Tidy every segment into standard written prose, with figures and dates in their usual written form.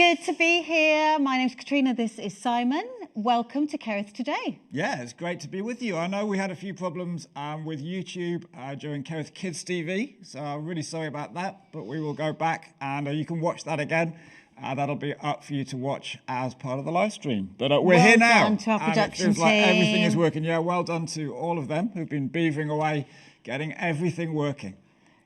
Good to be here. My name's Katrina. This is Simon. Welcome to Kerith today. Yeah, it's great to be with you. I know we had a few problems with YouTube during Kerith Kids TV, so I'm really sorry about that, but we will go back and you can watch that again. That'll be up for you to watch as part of the live stream. But we're here now. Well done to our production and it feels like team. everything is working. Yeah, well done to all of them who've been beavering away, getting everything working.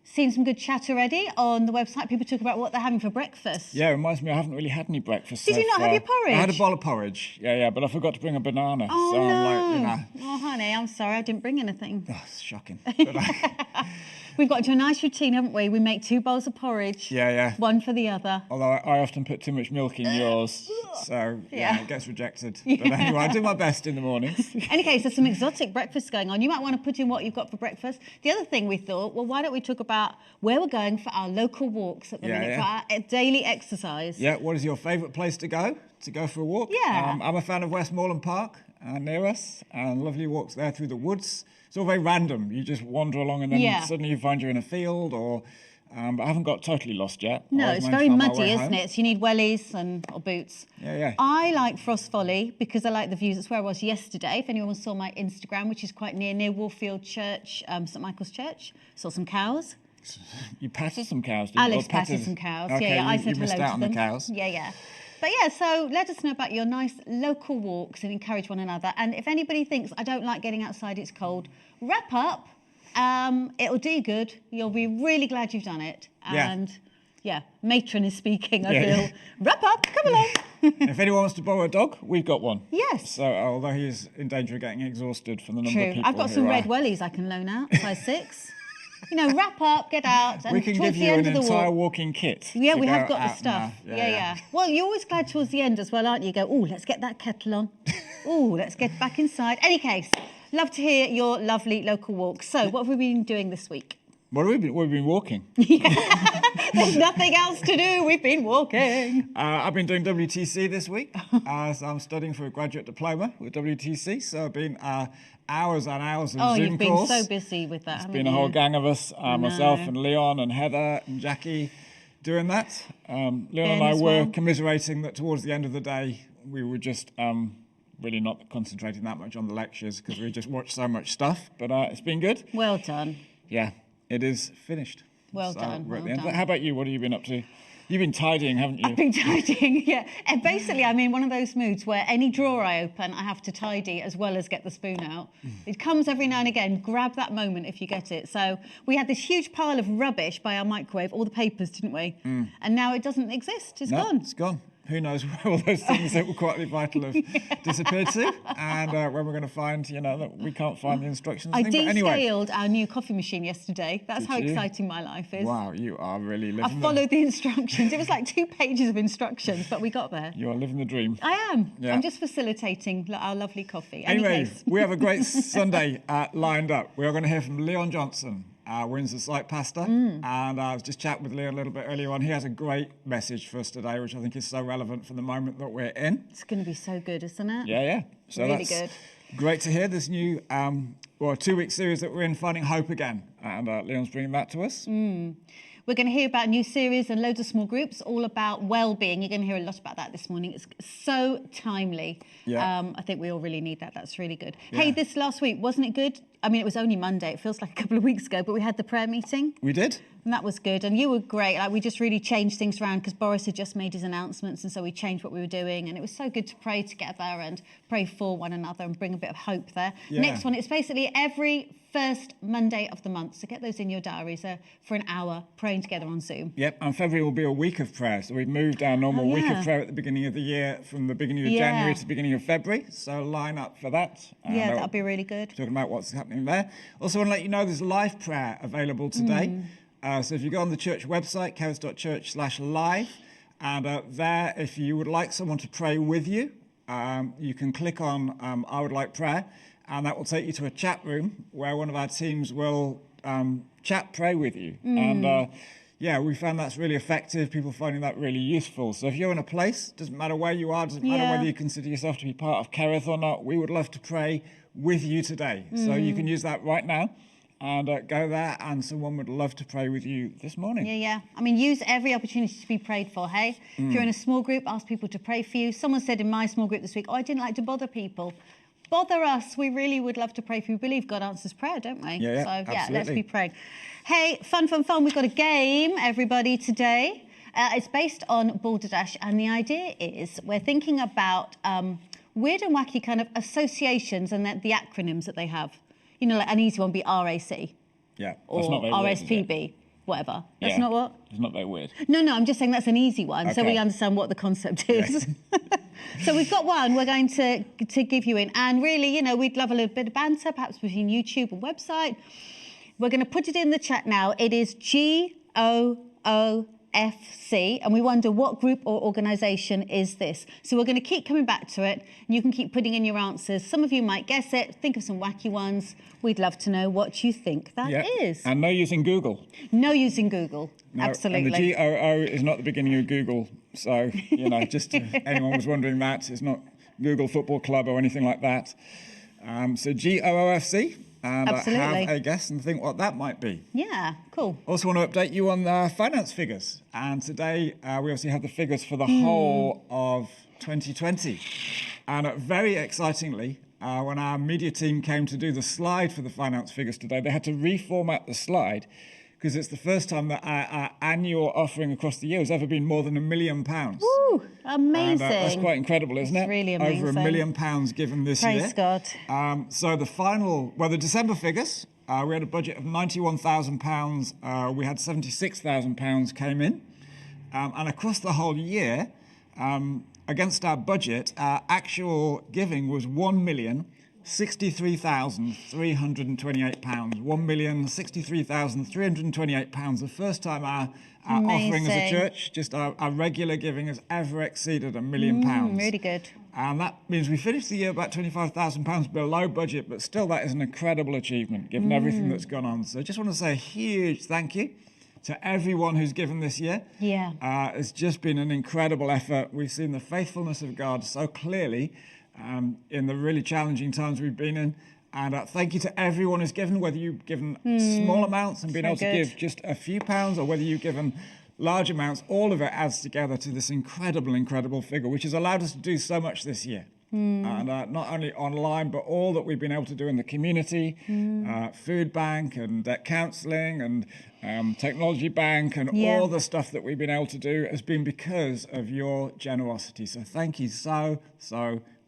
Seen some good chat already on the website. People talk about what they're having for breakfast. Yeah, it reminds me I haven't really had any breakfast. Did you not have your porridge? I had a bowl of porridge. Yeah, but I forgot to bring a banana. Oh, so no. I'm like, Oh, honey, I'm sorry. I didn't bring anything. Oh, it's shocking. But We've got into a nice routine, haven't we? We make 2 bowls of porridge. Yeah. One for the other. Although I often put too much milk in yours, so Yeah. it gets rejected. But anyway, I do my best in the mornings. In any case, there's some exotic breakfasts going on. You might want to put in what you've got for breakfast. The other thing we thought, well, why don't we talk about where we're going for our local walks at the minute, for our daily exercise. Yeah, what is your favourite place to go for a walk? Yeah. I'm a fan of Westmoreland Park near us, and lovely walks there through the woods. It's all very random. You just wander along and then suddenly you find you're in a field or... but I haven't got totally lost yet. No, it's very muddy, isn't it? So you need wellies or boots. Yeah. I like Frost Folly because I like the views. That's where I was yesterday. If anyone saw my Instagram, which is quite near Warfield Church, St Michael's Church, saw some cows. You patted some cows, didn't you? Alex patted some cows. Okay, I said you missed hello out to on them. the cows. Yeah. But yeah, so let us know about your nice local walks and encourage one another. And if anybody thinks, I don't like getting outside, it's cold, wrap up. It'll do you good. You'll be really glad you've done it. And matron is speaking, I feel. Wrap up, come along. If anyone wants to borrow a dog, we've got one. Yes. So although he is in danger of getting exhausted from the number of people I've got some red wellies I can loan out, size 6. Wrap up, get out. And we can give you an entire walking kit. Yeah, we have got the stuff. Yeah. Well, you're always glad towards the end as well, aren't you? You go, oh, let's get that kettle on. Oh, let's get back inside. Any case, love to hear your lovely local walks. So what have we been doing this week? What have we been? We've been walking. There's nothing else to do. We've been walking. I've been doing WTC this week. So I'm studying for a graduate diploma with WTC. So I've been hours and hours of Zoom calls. Oh, you've been so busy with that, It's been a whole gang of us, myself and Leon and Heather and Jackie doing that. Leon and I were commiserating that towards the end of the day, we were just really not concentrating that much on the lectures because we just watched so much stuff. But it's been good. Well done. Yeah, it is finished. Well done. We're at the end. How about you? What have you been up to? You've been tidying, haven't you? I've been tidying, yeah. And basically, I'm in one of those moods where any drawer I open, I have to tidy as well as get the spoon out. It comes every now and again. Grab that moment if you get it. So we had this huge pile of rubbish by our microwave, all the papers, didn't we? And now it doesn't exist. It's gone. It's gone. Who knows where all those things that were quietly vital have disappeared to, and when we're going to find, that we can't find the instructions. I descaled our new coffee machine yesterday. That's how exciting my life is. Wow, you are really living I followed the instructions. It was like 2 pages of instructions, but we got there. You are living the dream. I am. Yeah. I'm just facilitating our lovely coffee. Anyway, we have a great Sunday lined up. We are going to hear from Leon Johnson, our Windsor Site pastor, and I was just chatting with Leon a little bit earlier on. He has a great message for us today, which I think is so relevant for the moment that we're in. It's going to be so good, isn't it? Yeah. So really that's good. Great to hear this new 2-week series that we're in, Finding Hope Again, and Leon's bringing that to us. We're going to hear about a new series and loads of small groups, all about well-being. You're going to hear a lot about that this morning. It's so timely. Yeah. I think we all really need that. That's really good. Yeah. Hey, this last week, wasn't it good? I mean, it was only Monday. It feels like a couple of weeks ago, but we had the prayer meeting. We did. And that was good. And you were great. We just really changed things around because Boris had just made his announcements. And so we changed what we were doing. And it was so good to pray together and pray for one another and bring a bit of hope there. Yeah. Next one, it's basically every first Monday of the month. So get those in your diaries for an hour praying together on Zoom. Yep, and February will be a week of prayer. So we've moved our normal week of prayer at the beginning of the year from the beginning of January to the beginning of February. So line up for that. Yeah, that'll be really good. Talking about what's happening there. Also want to let you know there's live prayer available today. So if you go on the church website, kerith.church/live, and there, if you would like someone to pray with you, you can click on I would like prayer, and that will take you to a chat room where one of our teams will pray with you. And we found that's really effective. People finding that really useful. So if you're in a place, doesn't matter where you are, doesn't matter whether you consider yourself to be part of Kerith or not, we would love to pray with you today. So you can use that right now. and go there, and someone would love to pray with you this morning. Yeah. I mean, use every opportunity to be prayed for, hey? If you're in a small group, ask people to pray for you. Someone said in my small group this week, I didn't like to bother people. Bother us. We really would love to pray for you. We believe God answers prayer, don't we? Yeah, so, absolutely. let's be praying. Hey, fun. We've got a game, everybody, today. It's based on Balderdash, and the idea is we're thinking about weird and wacky kind of associations and the acronyms that they have. You know, like an easy one would be RAC. Yeah, or that's not very weird, RSPB, whatever. That's Yeah. not what? It's not very weird. No, I'm just saying that's an easy one, so Okay. we understand what the concept is. So we've got one we're going to give you in, and really, you know, we'd love a little bit of banter, perhaps between YouTube and website. We're going to put it in the chat now. It is GOOFC, and we wonder what group or organisation is this. So we're going to keep coming back to it, and you can keep putting in your answers. Some of you might guess it. Think of some wacky ones. We'd love to know what you think that is. And no using Google. No using Google. No, Absolutely. And the GOO is not the beginning of Google. So, you know, just if anyone was wondering that, it's not Google Football Club or anything like that. So GOOFC. And Absolutely. I have a guess and think what that might be. Yeah, cool. Also want to update you on the finance figures. And today we obviously have the figures for the whole of 2020. And very excitingly, when our media team came to do the slide for the finance figures today, they had to reformat the slide because it's the first time that our annual offering across the year has ever been more than £1 million. Woo, amazing. And that's quite incredible, isn't it? Really Over amazing. £1 million given this year. Praise God. So the December figures, we had a budget of £91,000. We had £76,000 came in. And across the whole year, against our budget, our actual giving was £1,063,328. £1,063,328. The first time our offering as a church, just our regular giving, has ever exceeded £1 million. Really good. And that means we finished the year about £25,000 below budget, but still that is an incredible achievement given everything that's gone on. So I just want to say a huge thank you to everyone who's given this year. Yeah. It's just been an incredible effort. We've seen the faithfulness of God so clearly in the really challenging times we've been in. And thank you to everyone who's given, whether you've given small amounts and been able to give just a few pounds, or whether you've given large amounts. All of it adds together to this incredible figure, which has allowed us to do so much this year. And not only online, but all that we've been able to do in the community, food bank and counselling and technology bank and all the stuff that we've been able to do has been because of your generosity. So thank you so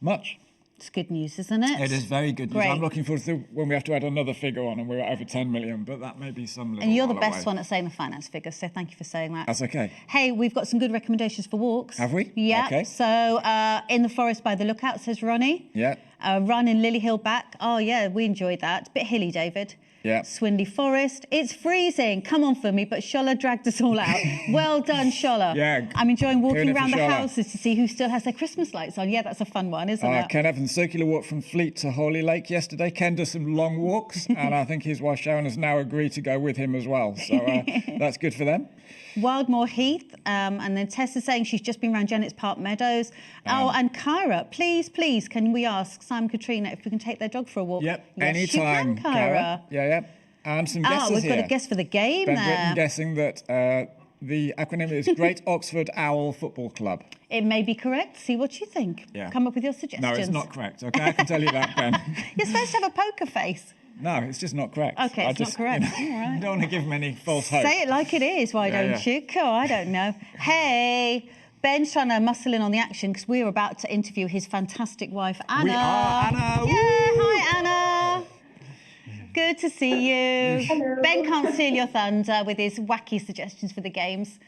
much. It's good news, isn't it? It is very good news. Great. I'm looking forward to when we have to add another figure on and we're at over 10 million, but that may be some little And you're the while best away. one at saying the finance figures, so thank you for saying that. That's okay. Hey, we've got some good recommendations for walks. Have we? Yeah. Okay. So in the forest by the lookout, says Ronnie. Yeah. Run in Lily Hill back. Oh, yeah, we enjoyed that. Bit hilly, David. Yeah. Swindy Forest. It's freezing. Come on for me, but Shola dragged us all out. Well done, Shola. Yeah. I'm enjoying walking Doing it for around the Shola. houses to see who still has their Christmas lights on. Yeah, that's a fun one, isn't it? Ken Evans, circular walk from Fleet to Holy Lake yesterday. Ken does some long walks, and I think his wife Sharon has now agreed to go with him as well. So that's good for them. Wildmoor Heath, and then Tessa's saying she's just been around Janet's Park Meadows. And Kyra, please, can we ask Simon and Catrina if we can take their dog for a walk? Yep, Yes, anytime, you can, Kyra. Yeah. And some guesses we've here. got a guess for the game Ben there. Britton guessing that the acronym is Great Oxford Owl Football Club. It may be correct. See what you think. Yeah. Come up with your suggestions. No, it's not correct. Okay, I can tell you that, Ben. You're supposed to have a poker face. No, it's just not correct. Okay, it's not correct. You know, All right. I don't want to give them any false hope. Say it like it is, why don't you? Cool, I don't know. Hey, Ben's trying to muscle in on the action because we're about to interview his fantastic wife, Anna. We are, Anna. Yeah, hi, Anna. Good to see you. Hello. Ben can't steal your thunder with his wacky suggestions for the games.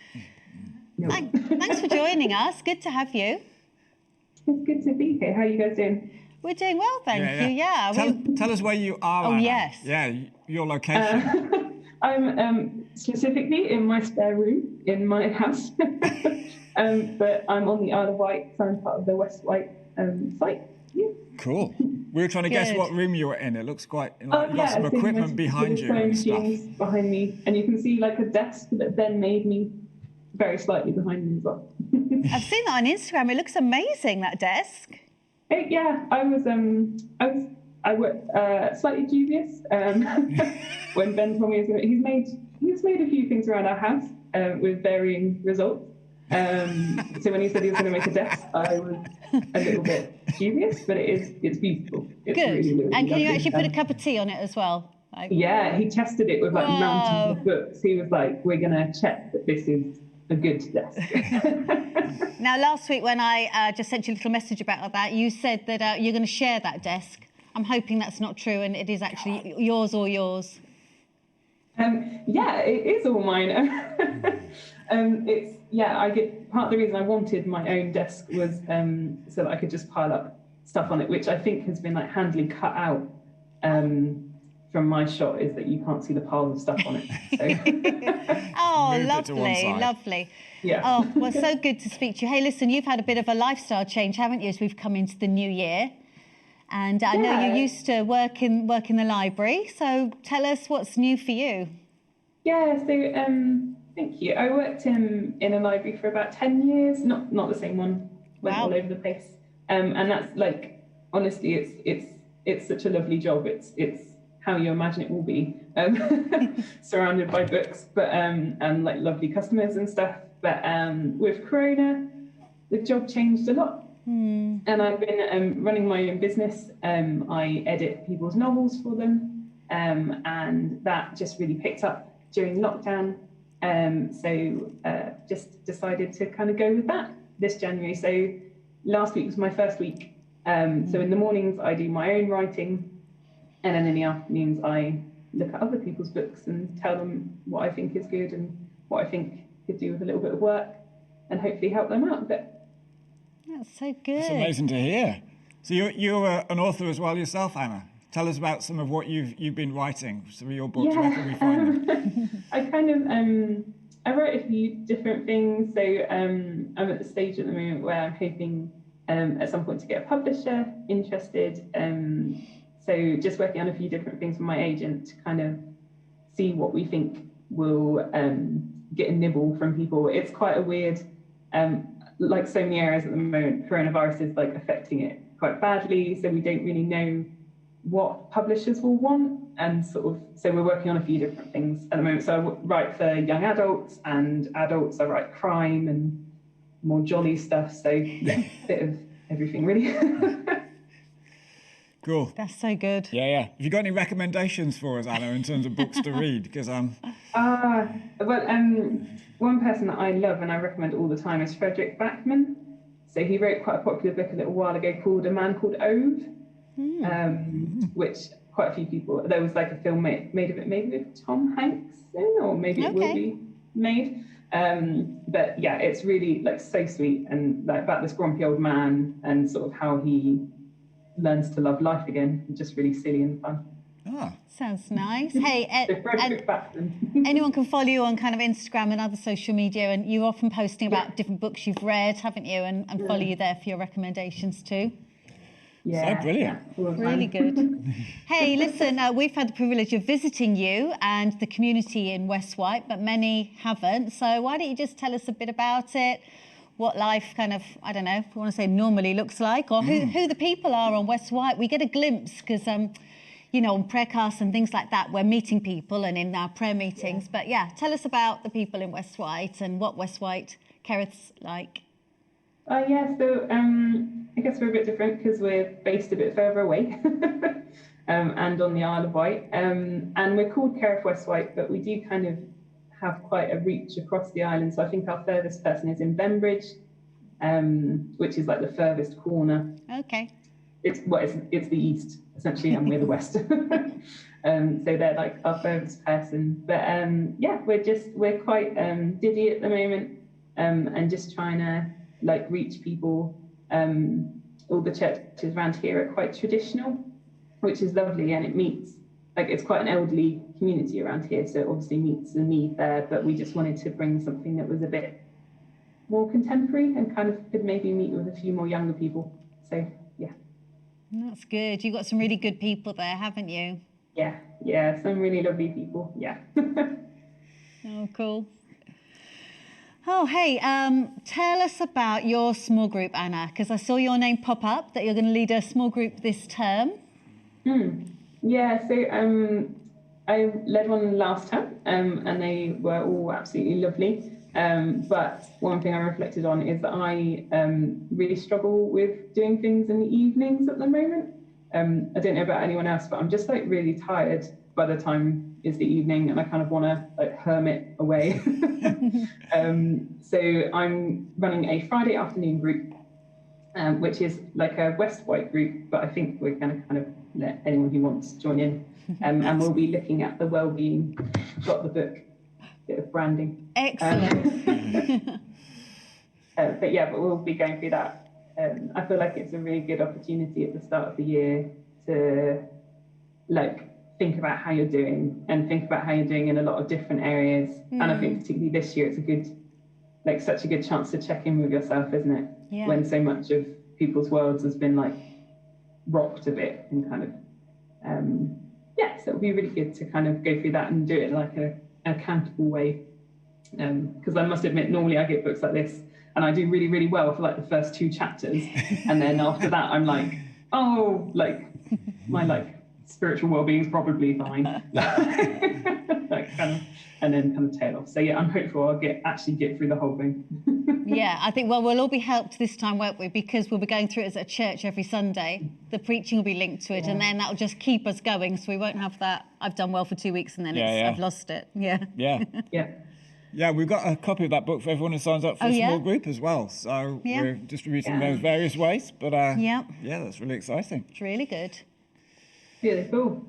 No. Thanks for joining us. Good to have you. It's good to be here. How are you guys doing? We're doing well, thank you. Yeah. Tell us where you are, Oh, Anna. yes. Yeah, your location. I'm specifically in my spare room in my house, but I'm on the Isle of Wight, so I'm part of the West Wight site. Yeah. Cool. We were trying to guess Good. what room you were in. It looks quite you've got some so equipment there's behind you sewing and stuff. machines behind me, and you can see like a desk that Ben made me very slightly behind me as well. I've seen that on Instagram. It looks amazing, that desk. Yeah, I was I work slightly dubious. When Ben told me he's made a few things around our house with varying results. So when he said he was going to make a desk, I was a little bit dubious, but it's beautiful. It's Good. Really, really and can lovely. you actually put a cup of tea on it as well? Like, yeah, he tested it with like Whoa. mountains of books. He was like, "We're going to check that this is a good desk." Now, last week when I just sent you a little message about that, you said that you're going to share that desk. I'm hoping that's not true and it is actually yours or yours. Yeah, it is all mine. I get part of the reason I wanted my own desk was so that I could just pile up stuff on it, which I think has been like handily cut out from my shot, is that you can't see the piles of stuff on it. So. Oh, Moved it to one lovely, side. lovely. Yeah. Oh, well, so good to speak to you. Hey, listen, you've had a bit of a lifestyle change, haven't you, as we've come into the new year? And I know you used to work in the library, so tell us what's new for you. Yeah, so thank you. I worked in a library for about 10 years, not the same one, went all over the place. And that's like, honestly, it's such a lovely job. It's how you imagine it will be, surrounded by books, but and like lovely customers and stuff. But with Corona, the job changed a lot. And I've been running my own business. I edit people's novels for them, and that just really picked up during lockdown. So just decided to kind of go with that this January. So last week was my first week. So in the mornings I do my own writing, and then in the afternoons I look at other people's books and tell them what I think is good and what I think could do with a little bit of work, and hopefully help them out a bit. That's so good. It's amazing to hear. So you're an author as well yourself, Anna. Tell us about some of what you've been writing, some of your books. Where can we find them? I kind of I wrote a few different things. So I'm at the stage at the moment where I'm hoping at some point to get a publisher interested. So just working on a few different things with my agent to kind of see what we think will get a nibble from people. It's quite a weird, like so many areas at the moment, coronavirus is like affecting it quite badly. So we don't really know what publishers will want, and so we're working on a few different things at the moment. So I write for young adults and adults. I write crime and more jolly stuff. So yeah, a bit of everything really. Cool. That's so good. Yeah. Have you got any recommendations for us, Anna, in terms of books to read? Because one person that I love and I recommend all the time is Frederick Backman. So he wrote quite a popular book a little while ago called A Man Called Ove, which quite a few people, there was like a film made of it, maybe with Tom Hanks in, or maybe it will be made. But yeah, it's really like so sweet, and like about this grumpy old man and sort of how he learns to love life again. Just really silly and fun. Sounds nice. Hey, and anyone can follow you on kind of Instagram and other social media, and you're often posting about different books you've read, haven't you? And follow you there for your recommendations too. Yeah, so brilliant. Really good. Hey, listen, we've had the privilege of visiting you and the community in West Wight, but many haven't. So why don't you just tell us a bit about it, what life kind of, I don't know, if you want to say normally looks like, or who the people are on West Wight. We get a glimpse because, you know, on prayercasts and things like that, we're meeting people and in our prayer meetings. But yeah, tell us about the people in West Wight and what West Wight Kerith's like. So I guess we're a bit different because we're based a bit further away and on the Isle of Wight. And we're called Kerith West Wight, but we do kind of have quite a reach across the island. So I think our furthest person is in Bembridge, which is like the furthest corner. Okay. It's the east, essentially, and we're the west. So they're like our furthest person. But we're quite diddy at the moment, and just trying to like reach people. All the churches around here are quite traditional, which is lovely, and it meets, like, it's quite an elderly community around here, so it obviously meets the need there, but we just wanted to bring something that was a bit more contemporary and kind of could maybe meet with a few more younger people. So yeah. That's good. You've got some really good people there, haven't you? Yeah, some really lovely people, yeah. Oh, cool. Oh, hey, tell us about your small group, Anna, because I saw your name pop up that you're going to lead a small group this term. Yeah, so I led one last term, and they were all absolutely lovely. But one thing I reflected on is that I really struggle with doing things in the evenings at the moment. I don't know about anyone else, but I'm just like really tired by the time it's the evening, and I kind of want to like hermit away. So I'm running a Friday afternoon group, which is like a West Wight group, but I think we're going to kind of let anyone who wants join in. And we'll be looking at the Wellbeing, got the book, bit of branding. Excellent. But we'll be going through that. I feel like it's a really good opportunity at the start of the year to like think about how you're doing and think about how you're doing in a lot of different areas. And I think particularly this year, it's a good, like such a good chance to check in with yourself, isn't it? Yeah. When so much of people's worlds has been like rocked a bit and kind of, so it'll be really good to kind of go through that and do it in like an accountable way. Because I must admit, normally I get books like this and I do really, really well for like the first 2 chapters. And then after that, I'm like, oh, like my like spiritual well-being is probably fine. Like kind of, and then kind of tail off. So yeah, I'm hopeful I'll actually get through the whole thing. Yeah, I think, well, we'll all be helped this time, won't we? Because we'll be going through it as a church every Sunday. The preaching will be linked to it, and then that'll just keep us going. So we won't have that, I've done well for 2 weeks and then I've lost it. Yeah. Yeah, we've got a copy of that book for everyone who signs up for a small group as well. So we're distributing those various ways. But yeah, that's really exciting. It's really good. Really cool.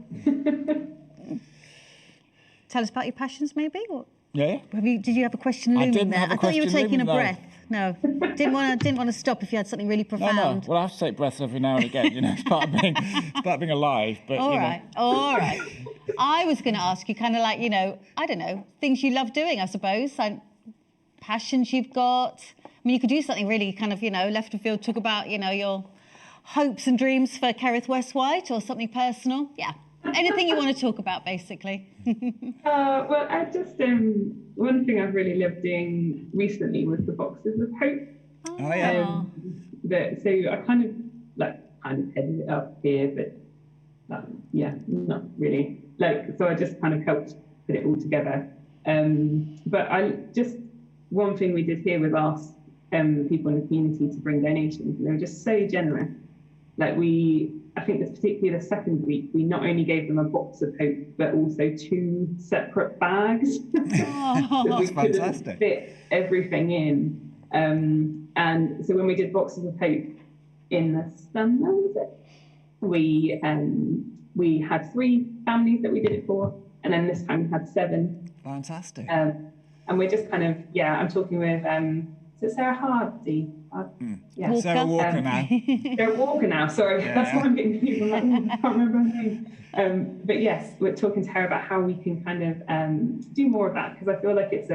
Tell us about your passions, maybe? Or Yeah. did you have a question looming there? Have a I thought you were question taking a looming, breath. No, didn't want to stop if you had something really profound. No. Well, I have to take breaths every now and again. You know, it's part of being alive. But All right. I was going to ask you kind of like, you know, I don't know, things you love doing, I suppose, like passions you've got. I mean, you could do something really kind of, you know, left of field, talk about, you know, your hopes and dreams for Kerith West Wight or something personal. Yeah. Anything you want to talk about, basically. Well, I just, one thing I've really loved doing recently was the Boxes of Hope. Oh, yeah. So I kind of headed it up here, but not really. So I just kind of helped put it all together. But one thing we did here was ask people in the community to bring donations, and they were just so generous. I think this particularly the second week, we not only gave them a box of hope, but also 2 separate bags. That's fantastic. Fit everything in. And so when we did Boxes of Hope in the summer, was it? We had 3 families that we did it for, and then this time we had 7. Fantastic. And we're just kind of, I'm talking with, is it Sarah Hardy? Yeah. Sarah Walker now. Sarah Walker now, sorry. That's what I'm getting confused with. I can't remember her name. But yes, we're talking to her about how we can kind of do more of that, because I feel like it's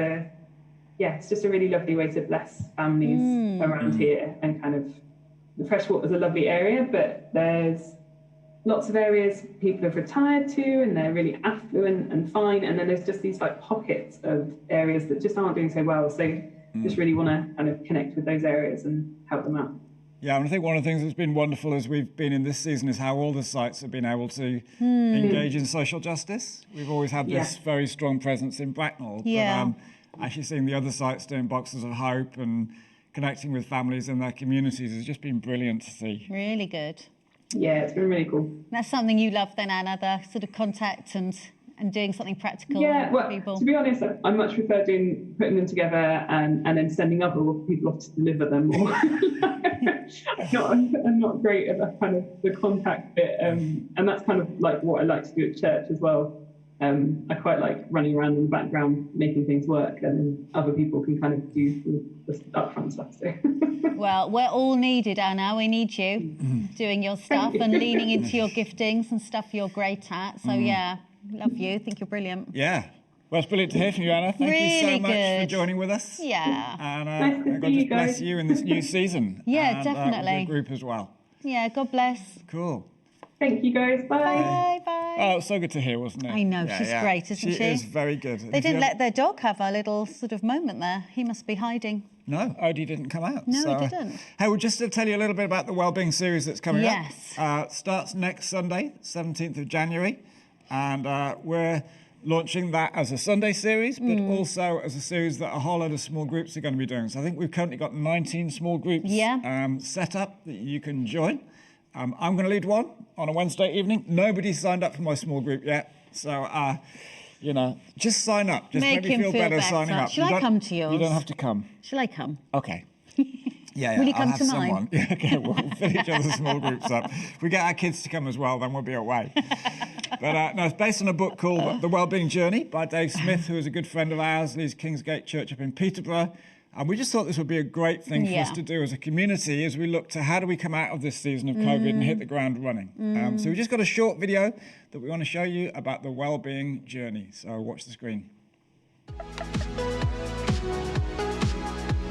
just a really lovely way to bless families around here. And kind of, the Freshwater is a lovely area, but there's lots of areas people have retired to and they're really affluent and fine. And then there's just these like pockets of areas that just aren't doing so well. So just really want to kind of connect with those areas and help them out. Yeah, and I think one of the things that's been wonderful as we've been in this season is how all the sites have been able to engage in social justice. We've always had this very strong presence in Bracknell, but actually seeing the other sites doing Boxes of Hope and connecting with families in their communities has just been brilliant to see. Really good. Yeah, it's been really cool. That's something you love then, Anna, the sort of contact and doing something practical for people. To be honest, I much prefer putting them together and then sending other people off to deliver them. I'm not great at that kind of the contact bit, and that's kind of like what I like to do at church as well. I quite like running around in the background making things work, and then other people can kind of do the upfront stuff. So. Well, we're all needed, Anna. We need you doing your stuff and leaning into your giftings and stuff you're great at. So love you. Think you're brilliant. Yeah. Well, it's brilliant to hear from you, Anna. Thank you so much for joining with us. Yeah. And God just bless you in this new season. Yeah, and, definitely. Your group as well. Yeah, God bless. Cool. Thank you, guys. Bye. Bye. Oh, it was so good to hear, wasn't it? I know, she's great, isn't she? She is very good. They didn't let their dog have a little sort of moment there. He must be hiding. No, Odie didn't come out. No, he didn't. Hey, well, just to tell you a little bit about the Wellbeing series that's coming up. Yes. Starts next Sunday, 17th of January. And we're launching that as a Sunday series, but also as a series that a whole lot of small groups are going to be doing. So I think we've currently got 19 small groups set up that you can join. I'm going to lead one on a Wednesday evening. Nobody's signed up for my small group yet. So, you know, just sign up. Just Make him feel better signing up. Shall I come to yours? You don't have to come. Shall I come? Okay. Yeah, Will you come I'll have to mine? someone. Yeah, okay, we'll fill each other's small groups up. If we get our kids to come as well, then we'll be away. But no, it's based on a book called The Wellbeing Journey by Dave Smith, who is a good friend of ours, leads Kingsgate Church up in Peterborough. And we just thought this would be a great thing for us to do as a community as we look to how do we come out of this season of COVID and hit the ground running. So we just got a short video that we want to show you about the Wellbeing Journey. So watch the screen.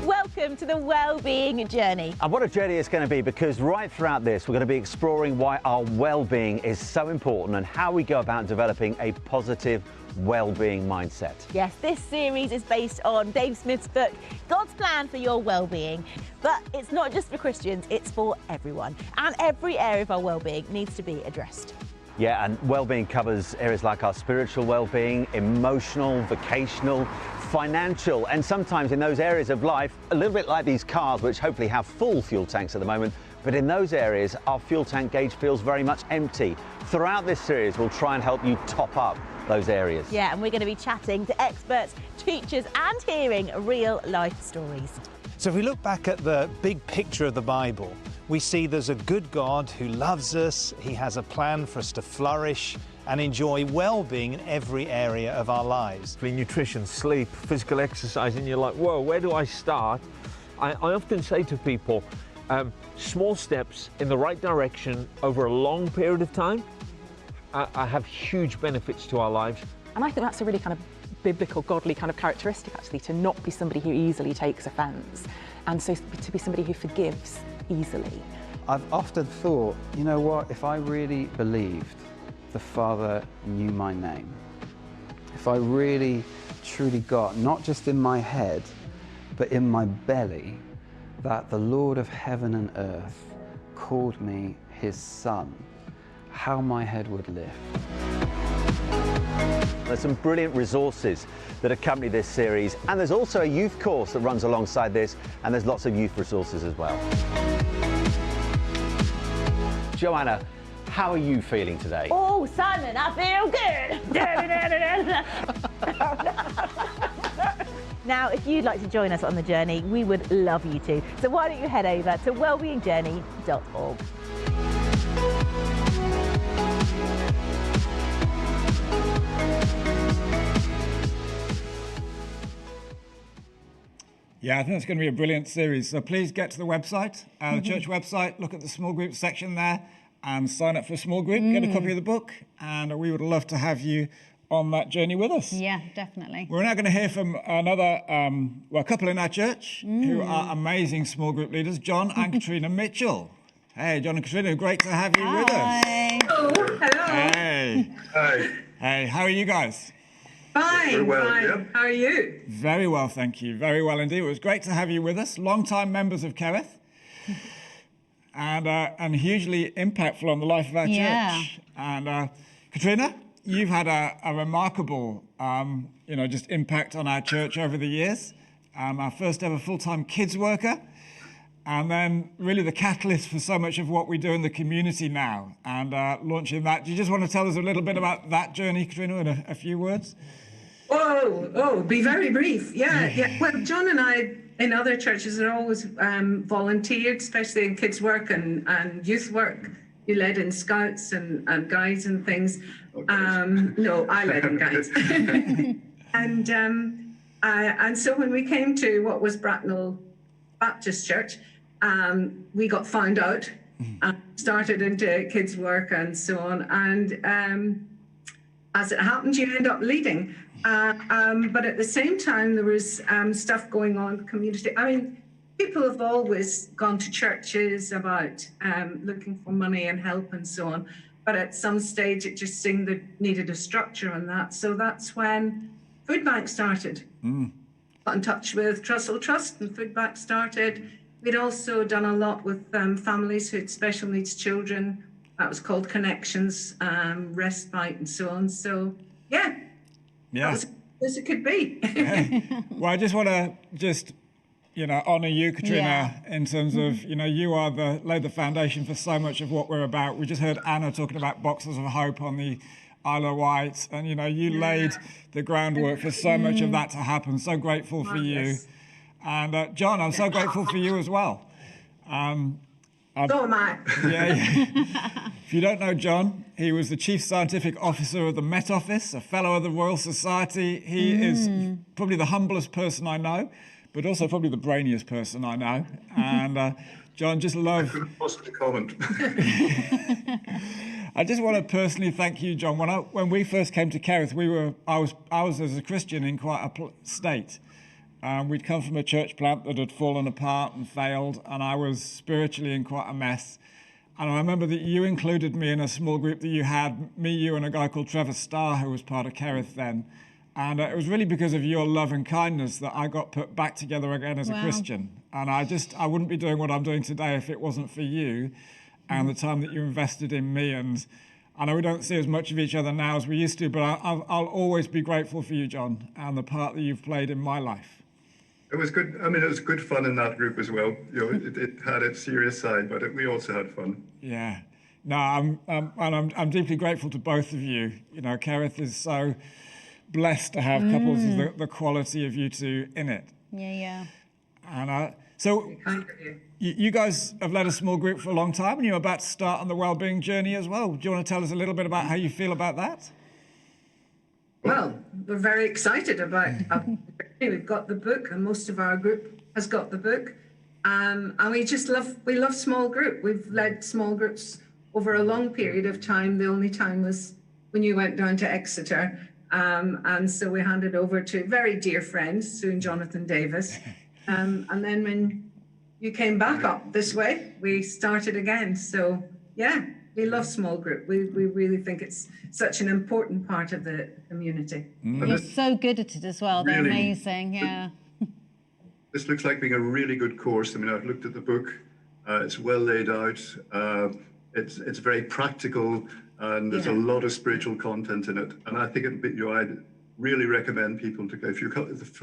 Welcome to the Wellbeing Journey. And what a journey it's going to be, because right throughout this we're going to be exploring why our well-being is so important and how we go about developing a positive well-being mindset. Yes, this series is based on Dave Smith's book, God's Plan for Your Wellbeing. But it's not just for Christians, it's for everyone. And every area of our wellbeing needs to be addressed. Yeah, and well-being covers areas like our spiritual well-being, emotional, vocational, financial, and sometimes in those areas of life, a little bit like these cars, which hopefully have full fuel tanks at the moment, but in those areas, our fuel tank gauge feels very much empty. Throughout this series, we'll try and help you top up those areas. Yeah, and we're going to be chatting to experts, teachers, and hearing real life stories. So if we look back at the big picture of the Bible, we see there's a good God who loves us. He has a plan for us to flourish and enjoy well-being in every area of our lives. Nutrition, sleep, physical exercise, and you're like, whoa, where do I start? I often say to people, small steps in the right direction over a long period of time have huge benefits to our lives. And I think that's a really kind of biblical, godly kind of characteristic, actually, to not be somebody who easily takes offence, and so to be somebody who forgives easily. I've often thought, you know what, if I really believed the Father knew my name, if I really, truly got, not just in my head, but in my belly, that the Lord of heaven and earth called me his son, how my head would lift. There's some brilliant resources that accompany this series, and there's also a youth course that runs alongside this, and there's lots of youth resources as well. Joanna, how are you feeling today? Oh, Simon, I feel good. Now, if you'd like to join us on the journey, we would love you to. So why don't you head over to wellbeingjourney.org. Yeah, I think it's going to be a brilliant series. So please get to the website, the church website, look at the small group section there and sign up for a small group, get a copy of the book, and we would love to have you on that journey with us. Yeah, definitely. We're now going to hear from another, a couple in our church who are amazing small group leaders, John and Catriona Mitchell. Hey, John and Catriona, great to have you with us. Hi. Oh, hello. Hey. Hi. Hey, how are you guys? Fine, Very well, fine. yeah. How are you? Very well, thank you. Very well indeed. It was great to have you with us. Long-time members of Kerith, and hugely impactful on the life of our church. And Catriona, you've had a remarkable, just impact on our church over the years. Our first ever full-time kids worker, and then really the catalyst for so much of what we do in the community now, and launching that. Do you just want to tell us a little bit about that journey, Catriona, in a few words? Be very brief. Yeah. Well, John and I in other churches are always volunteered, especially in kids work and youth work. You led in scouts and guides and things. No, I led in guides. And so when we came to what was Bracknell Baptist Church, we got found out and started into kids work and so on. And as it happened, you end up leading. But at the same time, there was stuff going on community. I mean, people have always gone to churches about looking for money and help and so on. But at some stage, it just seemed that needed a structure on that. So that's when Food Bank started. got in touch with Trussell Trust and Food Bank started. We'd also done a lot with families who had special needs children. That was called Connections, Respite, and so on. So, yeah. That was as it could be. Well, I just want to honour you, Catriona, in terms of, you are laid the foundation for so much of what we're about. We just heard Anna talking about Boxes of Hope on the Isle of Wight, and, you laid the groundwork for so much of that to happen. So grateful for you. And John, I'm so grateful for you as well. So am I. Yeah. If you don't know John, he was the Chief Scientific Officer of the Met Office, a Fellow of the Royal Society. He is probably the humblest person I know, but also probably the brainiest person I know. And John, just love... I couldn't possibly comment. I just want to personally thank you, John. When we first came to Kerith, I was as a Christian in quite a state. We'd come from a church plant that had fallen apart and failed, and I was spiritually in quite a mess. And I remember that you included me in a small group that you had, me, you, and a guy called Trevor Starr, who was part of Kerith then. And it was really because of your love and kindness that I got put back together again as a Christian. And I wouldn't be doing what I'm doing today if it wasn't for you and the time that you invested in me. And I know we don't see as much of each other now as we used to, but I'll always be grateful for you, John, and the part that you've played in my life. It was good. I mean, it was good fun in that group as well. It had its serious side, but we also had fun. Yeah. No, I'm deeply grateful to both of you. Kerith is so blessed to have couples of the quality of you two in it. Yeah. And so you guys have led a small group for a long time, and you're about to start on the Wellbeing Journey as well. Do you want to tell us a little bit about how you feel about that? Well, we're very excited about we've got the book, and most of our group has got the book. And we love small group. We've led small groups over a long period of time. The only time was when you went down to Exeter. And so we handed over to very dear friends, Sue and Jonathan Davis. And then when you came back up this way, we started again. So, yeah, we love small group. We really think it's such an important part of the community. You're so good at it as well. They're really amazing, yeah. This looks like being a really good course. I mean, I've looked at the book. It's well laid out. It's very practical, and there's a lot of spiritual content in it. And I think I'd really recommend people to go. If you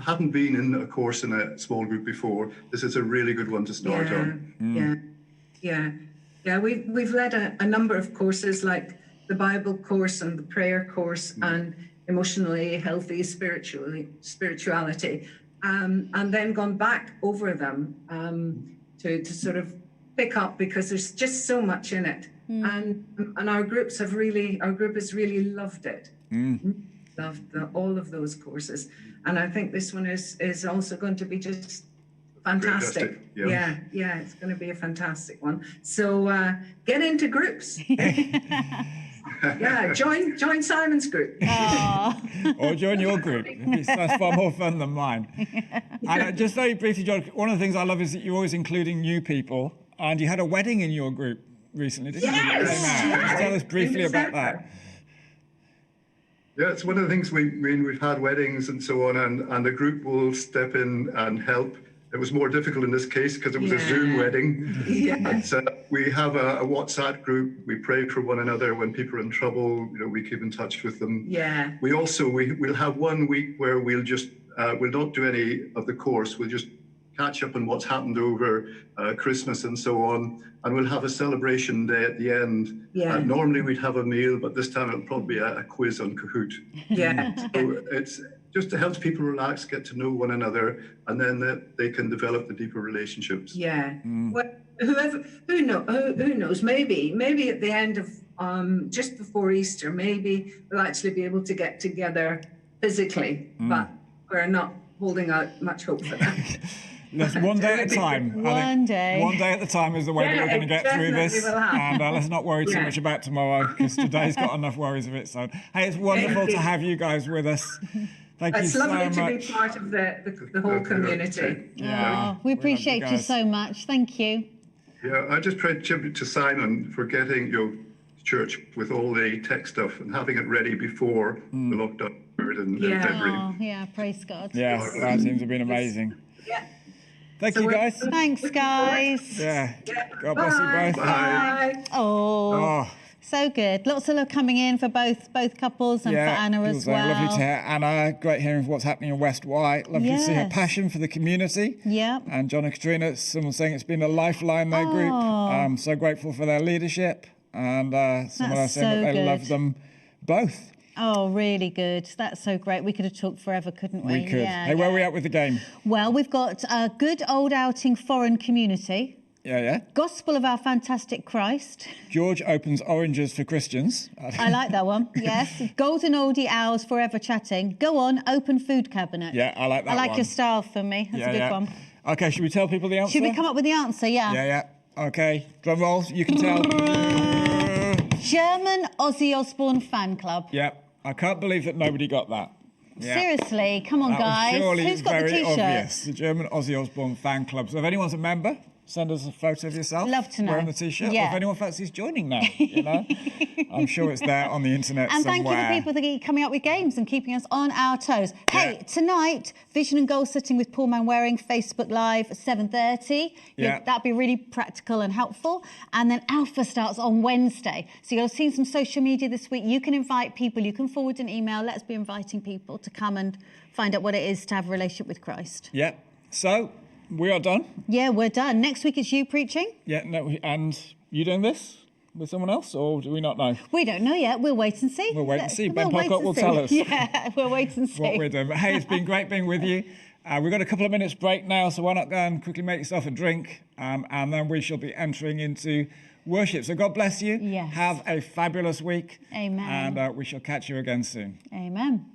haven't been in a course in a small group before, this is a really good one to start on. Yeah. We've led a number of courses, like the Bible course and the prayer course and emotionally healthy spirituality, and then gone back over them to sort of pick up, because there's just so much in it. And our group has really loved it. Loved all of those courses. And I think this one is also going to be just fantastic. Yeah, it's going to be a fantastic one. So get into groups. Yeah, join Simon's group. Or join your group. That's far more fun than mine. And just very briefly, John, one of the things I love is that you're always including new people, and you had a wedding in your group recently, didn't you? Yes. Tell us briefly about that. Yeah, it's one of the things we've had weddings and so on, and the group will step in and help. It was more difficult in this case because it was a Zoom wedding. But, we have a WhatsApp group. We pray for one another when people are in trouble. We keep in touch with them. Yeah. We'll have 1 week where we'll not do any of the course. We'll just catch up on what's happened over Christmas and so on. And we'll have a celebration day at the end. Yeah. Normally we'd have a meal, but this time it'll probably be a quiz on Kahoot. Yeah. So it's just to help people relax, get to know one another, and then they can develop the deeper relationships. Yeah. Well, who knows? Maybe at the end of just before Easter, maybe we'll actually be able to get together physically, but we're not holding out much hope for that. Let's one day at a time. One day at a time is the way that we're going to get through this. And let's not worry too much about tomorrow, because today's got enough worries of its own. Hey, it's wonderful to have you guys with us. Thank you so much. It's lovely to be part of the whole community. Yeah. We appreciate you so much. Thank you. Yeah, I just paid tribute to Simon for getting your church with all the tech stuff and having it ready before the lockdown period. Bernard and February. Oh, yeah, praise God. Yeah, that seems to have been amazing. Yeah. Thank you, guys. Thanks, guys. Yeah. God bless you both. Bye. Oh, so good. Lots of love coming in for both couples and for Anna as well. Lovely to hear Anna. Great hearing what's happening in West Wight. Lovely to see her passion for the community. Yeah. And John and Catriona, someone saying it's been a lifeline, their group. I'm so grateful for their leadership. And someone else saying that they love them both. Oh, really good. That's so great. We could have talked forever, couldn't we? We could. Hey, where are we at with the game? Well, we've got a good old outing foreign community. Yeah. Gospel of our fantastic Christ. George opens oranges for Christians. I like that one. Yes. Golden oldie hours forever chatting. Go on, open food cabinet. Yeah, I like that one. I like your style for me. That's a good one. Okay, should we tell people the answer? Should we come up with the answer? Yeah. Yeah. Okay, drum roll. You can tell. German Ozzy Osbourne fan club. Yeah, I can't believe that nobody got that. Yeah. Seriously, come on, guys. Surely Who's got the very t-shirts? obvious. The German Ozzy Osbourne fan club. So if anyone's a member, send us a photo of yourself. Love to know. Wearing the t-shirt. Yeah. Or if anyone fancies joining now, I'm sure it's there on the internet and somewhere. thank you for people that keep coming up with games and keeping us on our toes. Hey, tonight, Vision and Goal Setting with Paul Manwaring, Facebook Live at 7:30. That'd be really practical and helpful. And then Alpha starts on Wednesday. So you'll have seen some social media this week. You can invite people. You can forward an email. Let's be inviting people to come and find out what it is to have a relationship with Christ. Yeah. So we are done. Yeah, we're done. Next week it's you preaching. Yeah. No. And you doing this with someone else, or do we not know? We don't know yet. We'll wait and see. We'll wait and see. Ben Pocock will tell us. Yeah, we'll wait and see what we're doing. But hey, it's been great being with you. We've got a couple of minutes break now, so why not go and quickly make yourself a drink, and then we shall be entering into worship. So God bless you. Yes. Have a fabulous week. Amen. And we shall catch you again soon. Amen.